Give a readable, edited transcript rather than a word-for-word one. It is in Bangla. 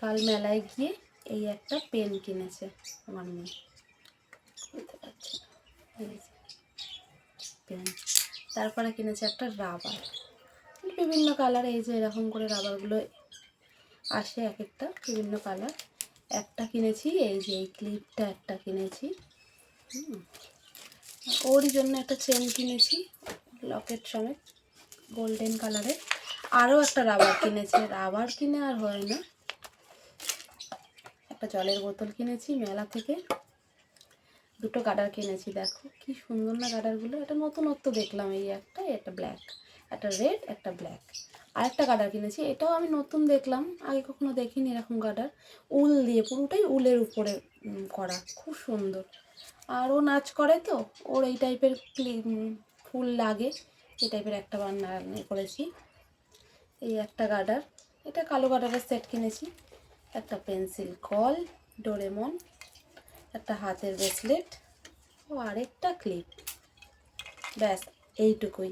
কাল মেলায় গিয়ে এই একটা পেন কিনেছে আমার মেয়ে, বুঝতে পারছি পেন। তারপরে কিনেছে একটা রাবার, বিভিন্ন কালার, এই যে এরকম করে রাবারগুলো আসে এক একটা বিভিন্ন কালার। একটা কিনেছি, এই যে এই ক্লিপটা একটা কিনেছি। ওরই জন্য একটা চেন কিনেছি লকেট সমেত গোল্ডেন কালারের। আরও একটা রাবার কিনেছে, রাবার কিনে আর হয় না। একটা জলের বোতল কিনেছি মেলা থেকে। দুটো গার্ডার কিনেছি, দেখো কি সুন্দর না গার্ডারগুলো। এটা নতুনত্ব দেখলাম, এই একটা, এটা ব্ল্যাক, একটা রেড, একটা ব্ল্যাক। আর একটা গার্ডার কিনেছি, এটাও আমি নতুন দেখলাম, আগে কখনো দেখিনি এরকম গার্ডার। উল দিয়ে, পুরোটাই উলের উপরে করা, খুব সুন্দর। আর ও নাচ করে তো, ওর এই টাইপের ফুল লাগে, এই টাইপের একটা বান্না করেছি। এই একটা গার্ডার, এটা কালো গার্ডারের সেট কিনেছি। একটা পেন্সিল কল, ডোরেমন, একটা হাতের ব্রেসলেট ও আরেকটা ক্লিপ, ব্যাস এইটুকুই।